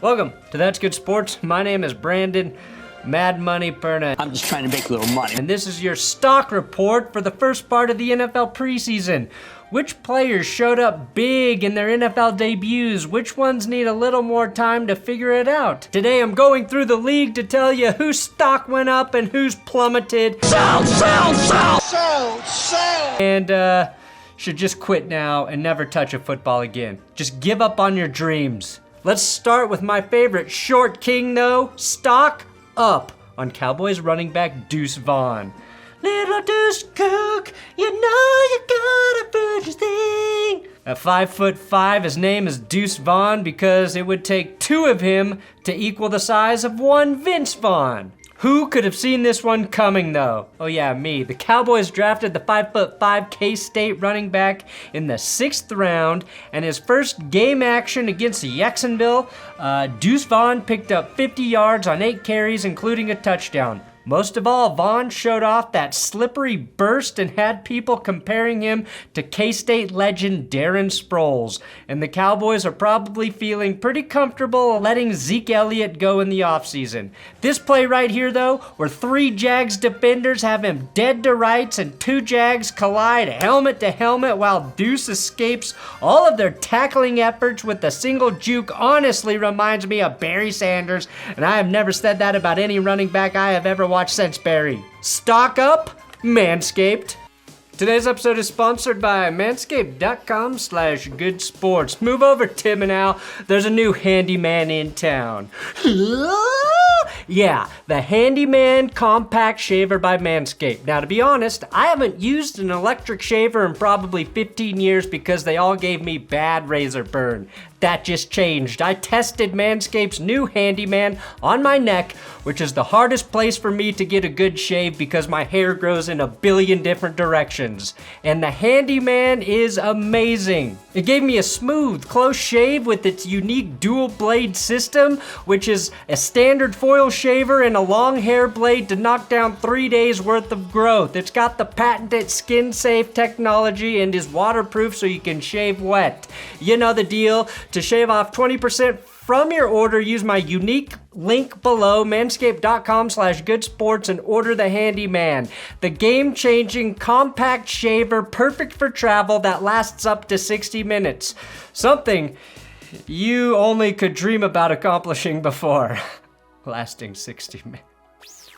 Welcome to That's Good Sports. My name is Brandon Mad Money Perna. I'm just trying to make a little money. And this is your stock report for the first part of the NFL preseason. Which players showed up big in their NFL debuts? Which ones need a little more time to figure it out? Today I'm going through the league to tell you whose stock went up and who's plummeted. Sell! And should just quit now and never touch a football again. Just give up on your dreams. Let's start with my favorite short king though. Stock up on Cowboys running back Deuce Vaughn. Little Deuce Cook, you know you gotta put your thing. At 5'5", his name is Deuce Vaughn because it would take two of him to equal the size of one Vince Vaughn. Who could have seen this one coming though? Oh yeah, me. The Cowboys drafted the 5'5" K-State running back in the 6th round, and his first game action against Jacksonville, Deuce Vaughn picked up 50 yards on 8 carries, including a touchdown. Most of all, Vaughn showed off that slippery burst and had people comparing him to K-State legend Darren Sproles. And the Cowboys are probably feeling pretty comfortable letting Zeke Elliott go in the offseason. This play right here, though, where 3 Jags defenders have him dead to rights and 2 Jags collide helmet to helmet while Deuce escapes all of their tackling efforts with a single juke, honestly reminds me of Barry Sanders, and I have never said that about any running back I have ever watched since Barry. Stock up, Manscaped. Today's episode is sponsored by manscaped.com/goodsports. Move over, Tim and Al. There's a new handyman in town. Yeah, the Handyman Compact Shaver by Manscaped. Now, to be honest, I haven't used an electric shaver in probably 15 years because they all gave me bad razor burn. That just changed. I tested Manscaped's new Handyman on my neck, which is the hardest place for me to get a good shave because my hair grows in a billion different directions. And the Handyman is amazing. It gave me a smooth, close shave with its unique dual blade system, which is a standard foil shaver and a long hair blade to knock down 3 days worth of growth. It's got the patented skin safe technology and is waterproof so you can shave wet. You know the deal. To shave off 20% from your order, use my unique link below, manscaped.com/goodsports, and order the Handyman. The game-changing compact shaver, perfect for travel, that lasts up to 60 minutes. Something you only could dream about accomplishing before. Lasting 60 minutes.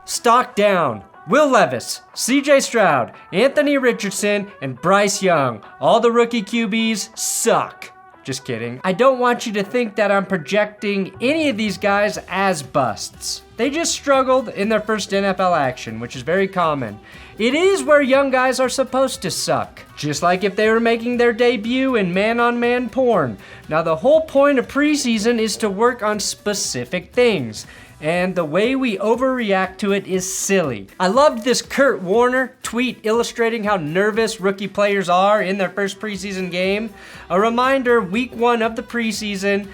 Stock down. Will Levis, CJ Stroud, Anthony Richardson, and Bryce Young. All the rookie QBs suck. Just kidding. I don't want you to think that I'm projecting any of these guys as busts. They just struggled in their first NFL action, which is very common. It is where young guys are supposed to suck, just like if they were making their debut in man-on-man porn. Now, the whole point of preseason is to work on specific things, and the way we overreact to it is silly. I loved this Kurt Warner tweet illustrating how nervous rookie players are in their first preseason game. A reminder, week 1 of the preseason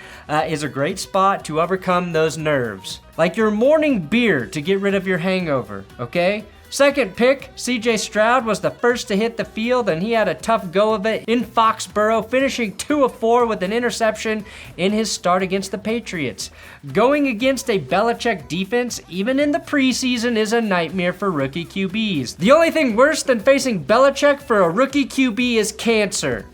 is a great spot to overcome those nerves. Like your morning beer to get rid of your hangover, okay? Second pick, CJ Stroud was the first to hit the field, and he had a tough go of it in Foxborough, finishing 2 of 4 with an interception in his start against the Patriots. Going against a Belichick defense, even in the preseason, is a nightmare for rookie QBs. The only thing worse than facing Belichick for a rookie QB is cancer.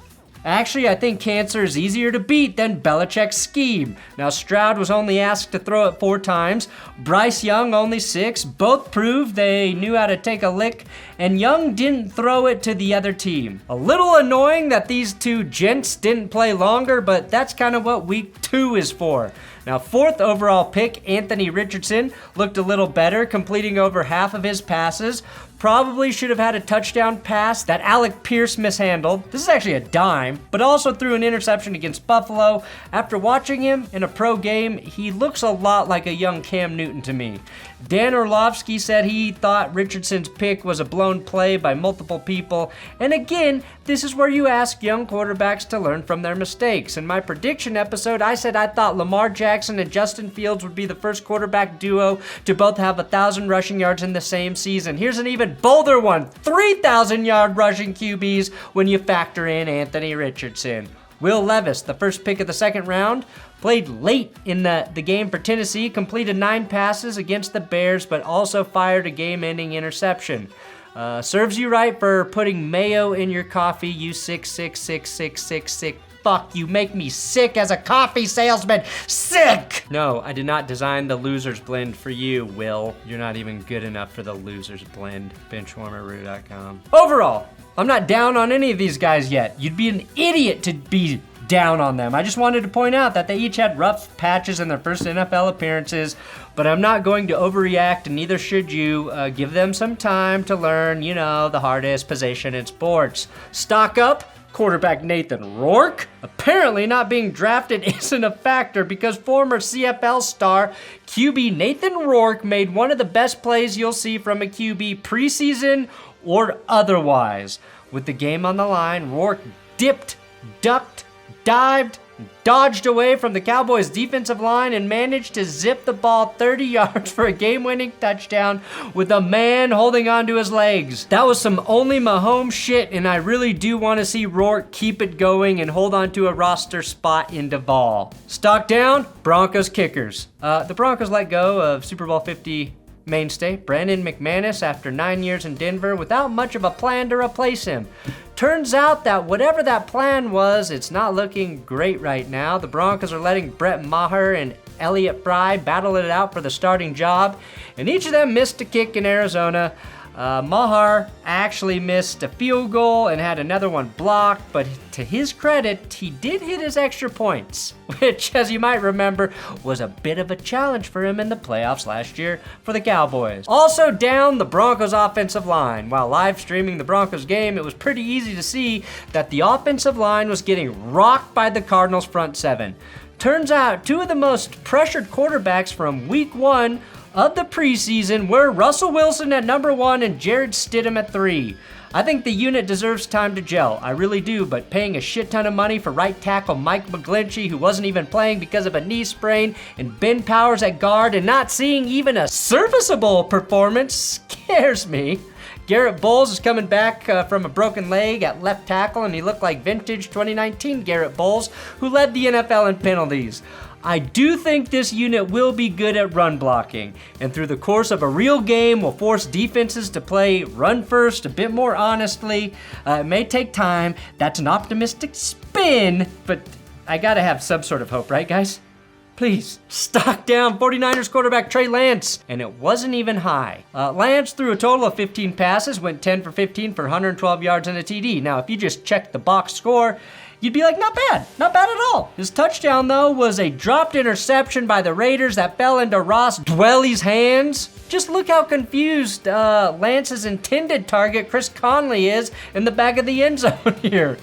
Actually, I think cancer is easier to beat than Belichick's scheme. Now, Stroud was only asked to throw it 4 times. Bryce Young only 6. Both proved they knew how to take a lick, and Young didn't throw it to the other team. A little annoying that these 2 gents didn't play longer, but that's kind of what week 2 is for. Now, 4th overall pick, Anthony Richardson, looked a little better, completing over half of his passes. Probably should have had a touchdown pass that Alec Pierce mishandled. This is actually a dime, but also threw an interception against Buffalo. After watching him in a pro game, he looks a lot like a young Cam Newton to me. Dan Orlovsky said he thought Richardson's pick was a blown play by multiple people. And again, this is where you ask young quarterbacks to learn from their mistakes. In my prediction episode, I said I thought Lamar Jackson and Justin Fields would be the first quarterback duo to both have 1,000 rushing yards in the same season. Here's an even bolder one, 3,000-yard rushing QBs when you factor in Anthony Richardson. Will Levis, the first pick of the second round, played late in the game for Tennessee, completed 9 passes against the Bears, but also fired a game-ending interception. Serves you right for putting mayo in your coffee, you sick. Fuck, you make me sick as a coffee salesman. Sick! No, I did not design the Loser's Blend for you, Will. You're not even good enough for the Loser's Blend. BenchwarmerBrew.com. Overall, I'm not down on any of these guys yet. You'd be an idiot to be down on them. I just wanted to point out that they each had rough patches in their first NFL appearances, but I'm not going to overreact, and neither should you. Give them some time to learn, the hardest position in sports. Stock up. Quarterback Nathan Rourke. Apparently not being drafted isn't a factor because former CFL star QB Nathan Rourke made one of the best plays you'll see from a QB preseason or otherwise. With the game on the line, Rourke dipped, ducked, dived, dodged away from the Cowboys' defensive line and managed to zip the ball 30 yards for a game-winning touchdown with a man holding onto his legs. That was some only Mahomes shit, and I really do want to see Rourke keep it going and hold on to a roster spot in Duval. Stock down, Broncos kickers. The Broncos let go of Super Bowl 50 mainstay Brandon McManus after 9 years in Denver without much of a plan to replace him. Turns out that whatever that plan was, it's not looking great right now. The Broncos are letting Brett Maher and Elliott Fry battle it out for the starting job, and each of them missed a kick in Arizona. Maher actually missed a field goal and had another one blocked, but to his credit, he did hit his extra points, which, as you might remember, was a bit of a challenge for him in the playoffs last year for the Cowboys. Also down, the Broncos offensive line. While live streaming the Broncos game, it was pretty easy to see that the offensive line was getting rocked by the Cardinals front seven. Turns out, 2 of the most pressured quarterbacks from week 1 of the preseason were Russell Wilson at number 1 and Jared Stidham at 3. I think the unit deserves time to gel, I really do, but paying a shit ton of money for right tackle Mike McGlinchey, who wasn't even playing because of a knee sprain, and Ben Powers at guard, and not seeing even a serviceable performance scares me. Garrett Bowles is coming back from a broken leg at left tackle, and he looked like vintage 2019 Garrett Bowles, who led the NFL in penalties. I do think this unit will be good at run blocking, and through the course of a real game will force defenses to play run first a bit more honestly. It may take time. That's an optimistic spin, but I gotta have some sort of hope, right guys? Please, stock down 49ers quarterback Trey Lance, and it wasn't even high. Lance threw a total of 15 passes, went 10 for 15 for 112 yards and a TD. Now, if you just check the box score, you'd be like, not bad at all. His touchdown, though, was a dropped interception by the Raiders that fell into Ross Dwelly's hands. Just look how confused Lance's intended target, Chris Conley, is in the back of the end zone here.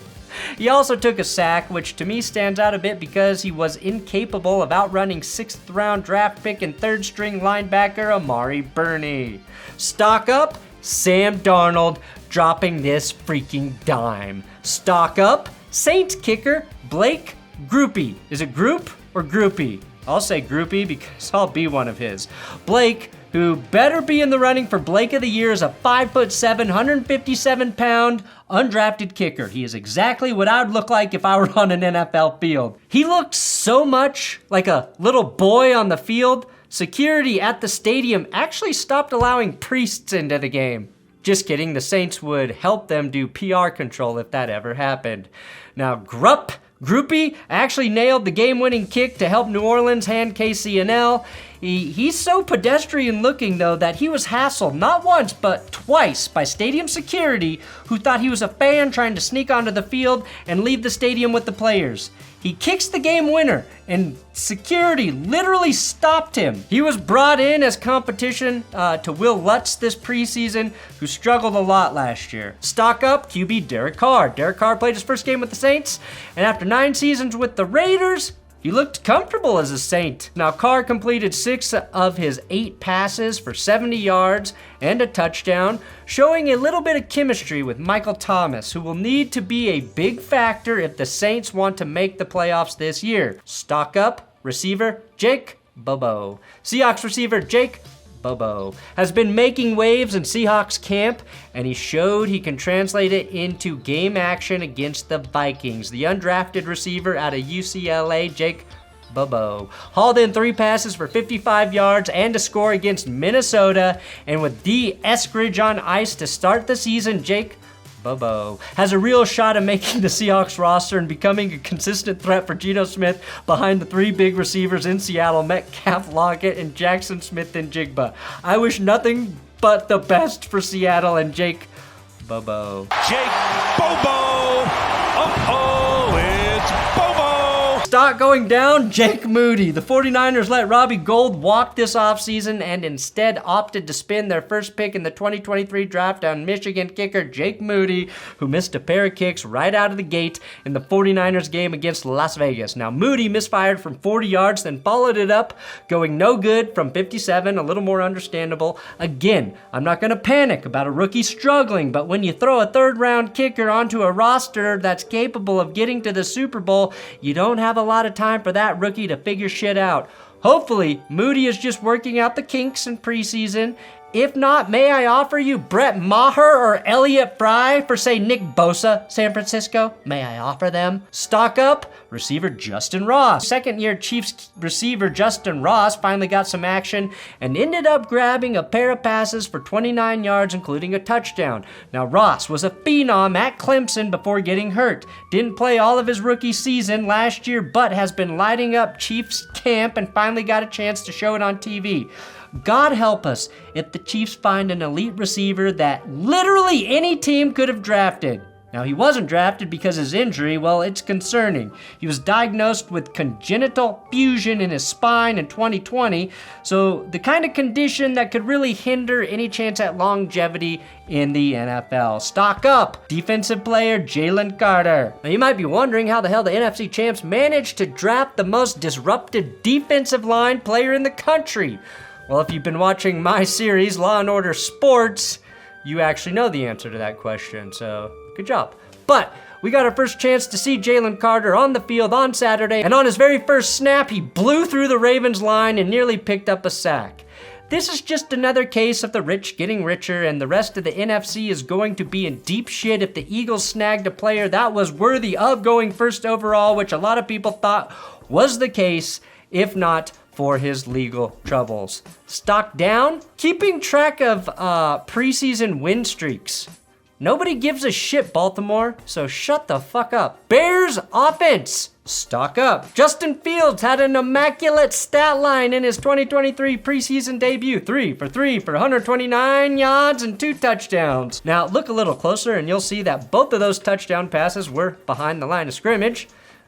He also took a sack, which to me stands out a bit because he was incapable of outrunning 6th-round draft pick and 3rd-string linebacker Amari Burney. Stock up, Sam Darnold dropping this freaking dime. Stock up, Saints kicker Blake Groupie. Is it Group or Groupie? I'll say Groupie because I'll be one of his. Blake, who better be in the running for Blake of the Year, is a 5'7", 157-pound undrafted kicker. He is exactly what I would look like if I were on an NFL field. He looked so much like a little boy on the field. Security at the stadium actually stopped allowing priests into the game. Just kidding, the Saints would help them do PR control if that ever happened. Now, Groupie actually nailed the game-winning kick to help New Orleans hand KCNL. He's so pedestrian looking, though, that he was hassled not once but twice by stadium security who thought he was a fan trying to sneak onto the field and leave the stadium with the players. He kicks the game winner, and security literally stopped him. He was brought in as competition to Will Lutz this preseason, who struggled a lot last year. Stock up, QB Derek Carr. Derek Carr played his first game with the Saints, and after 9 seasons with the Raiders, He looked comfortable as a Saint. Now, Carr completed 6 of his 8 passes for 70 yards and a touchdown, showing a little bit of chemistry with Michael Thomas, who will need to be a big factor if the Saints want to make the playoffs this year. Stock up, receiver Jake Bobo. Seahawks receiver Jake Bobo has been making waves in Seahawks camp, and he showed he can translate it into game action against the Vikings. The undrafted receiver out of UCLA, Jake Bobo, hauled in 3 passes for 55 yards and a score against Minnesota, and with D. Eskridge on ice to start the season, Jake Bobo has a real shot at making the Seahawks roster and becoming a consistent threat for Geno Smith behind the 3 big receivers in Seattle, Metcalf, Lockett, and Jackson Smith and Jigba. I wish nothing but the best for Seattle and Jake Bobo. Jake Bobo! Oh, it's Bobo! Stock going down, Jake Moody. The 49ers let Robbie Gould walk this offseason and instead opted to spend their first pick in the 2023 draft on Michigan kicker Jake Moody, who missed a pair of kicks right out of the gate in the 49ers game against Las Vegas. Now, Moody misfired from 40 yards, then followed it up, going no good from 57, a little more understandable. Again, I'm not going to panic about a rookie struggling, but when you throw a third-round kicker onto a roster that's capable of getting to the Super Bowl, you don't have a lot of time for that rookie to figure shit out. Hopefully, Moody is just working out the kinks in preseason. If not, may I offer you Brett Maher or Elliott Fry for, say, Nick Bosa, San Francisco? May I offer them? Stock up, receiver Justin Ross. Second-year Chiefs receiver Justin Ross finally got some action and ended up grabbing a pair of passes for 29 yards, including a touchdown. Now, Ross was a phenom at Clemson before getting hurt. Didn't play all of his rookie season last year, but has been lighting up Chiefs camp and finally got a chance to show it on TV. God help us if the Chiefs find an elite receiver that literally any team could have drafted. Now, he wasn't drafted because of his injury. Well, it's concerning. He was diagnosed with congenital fusion in his spine in 2020, so the kind of condition that could really hinder any chance at longevity in the NFL. Stock up, defensive player Jalen Carter. Now, you might be wondering how the hell the NFC champs managed to draft the most disruptive defensive line player in the country. Well, if you've been watching my series, Law & Order Sports, you actually know the answer to that question, so good job. But we got our first chance to see Jalen Carter on the field on Saturday, and on his very first snap, he blew through the Ravens line and nearly picked up a sack. This is just another case of the rich getting richer, and the rest of the NFC is going to be in deep shit if the Eagles snagged a player that was worthy of going first overall, which a lot of people thought was the case, if not for his legal troubles. Stock down, keeping track of preseason win streaks. Nobody gives a shit, Baltimore, so shut the fuck up. Bears offense, stock up. Justin Fields had an immaculate stat line in his 2023 preseason debut. 3 for 3 for 129 yards and 2 touchdowns. Now, look a little closer and you'll see that both of those touchdown passes were behind the line of scrimmage.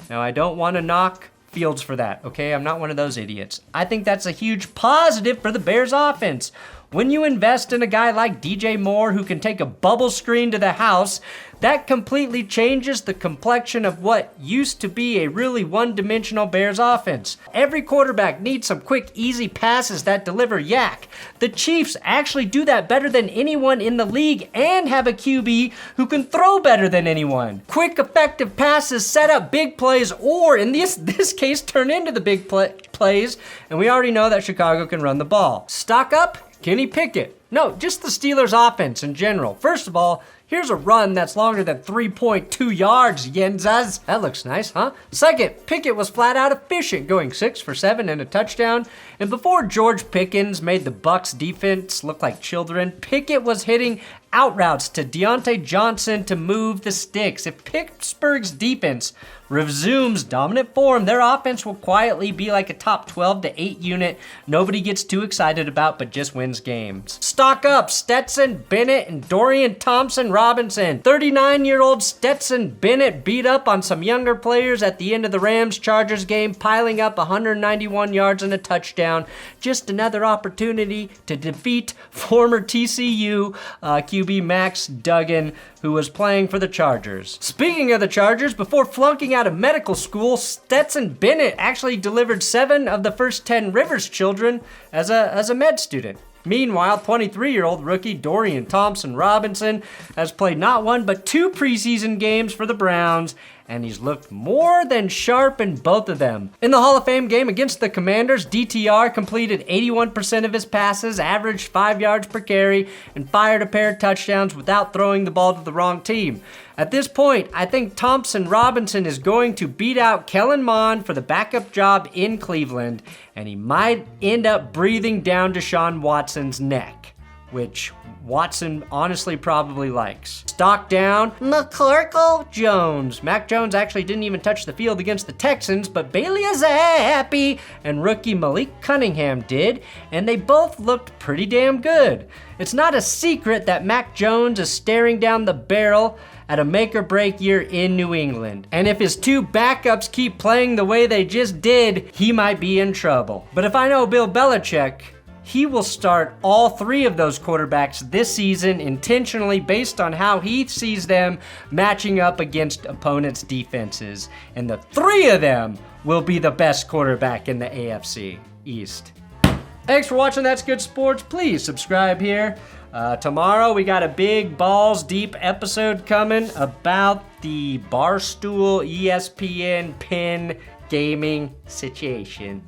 Now, I don't want to knock Fields for that, okay? I'm not one of those idiots. I think that's a huge positive for the Bears offense. When you invest in a guy like DJ Moore who can take a bubble screen to the house, that completely changes the complexion of what used to be a really one-dimensional Bears offense. Every quarterback needs some quick, easy passes that deliver yak. The Chiefs actually do that better than anyone in the league and have a QB who can throw better than anyone. Quick, effective passes set up big plays, or in this case, turn into the big plays, and we already know that Chicago can run the ball. Stock up, Kenny Pickett. No, just the Steelers offense in general. First of all, here's a run that's longer than 3.2 yards, Yenzas. That looks nice, huh? Second, Pickett was flat out efficient, going 6 for 7 and a touchdown. And before George Pickens made the Bucs defense look like children, Pickett was hitting out routes to Deontay Johnson to move the sticks. If Pittsburgh's defense resumes dominant form, their offense will quietly be like a top 12 to 8 unit nobody gets too excited about but just wins games. Stock up, Stetson Bennett and Dorian Thompson-Robinson. 39-year-old Stetson Bennett beat up on some younger players at the end of the Rams-Chargers game, piling up 191 yards and a touchdown. Just another opportunity to defeat former TCU QB QB Max Duggan, who was playing for the Chargers. Speaking of the Chargers, before flunking out of medical school, Stetson Bennett actually delivered 7 of the first 10 Rivers children as a med student. Meanwhile, 23-year-old rookie Dorian Thompson-Robinson has played not 1 but 2 preseason games for the Browns, and he's looked more than sharp in both of them. In the Hall of Fame game against the Commanders, DTR completed 81% of his passes, averaged 5 yards per carry, and fired a pair of touchdowns without throwing the ball to the wrong team. At this point, I think Thompson-Robinson is going to beat out Kellen Mond for the backup job in Cleveland, and he might end up breathing down Deshaun Watson's neck, which Watson honestly probably likes. Stock down, McCorkle Jones. Mac Jones actually didn't even touch the field against the Texans, but Bailey Zappi and rookie Malik Cunningham did, and they both looked pretty damn good. It's not a secret that Mac Jones is staring down the barrel at a make-or-break year in New England. And if his 2 backups keep playing the way they just did, he might be in trouble. But if I know Bill Belichick, he will start all 3 of those quarterbacks this season intentionally based on how he sees them matching up against opponents' defenses. And the 3 of them will be the best quarterback in the AFC East. Thanks for watching That's Good Sports. Please subscribe here. Tomorrow we got a big balls deep episode coming about the Barstool ESPN Penn gaming situation.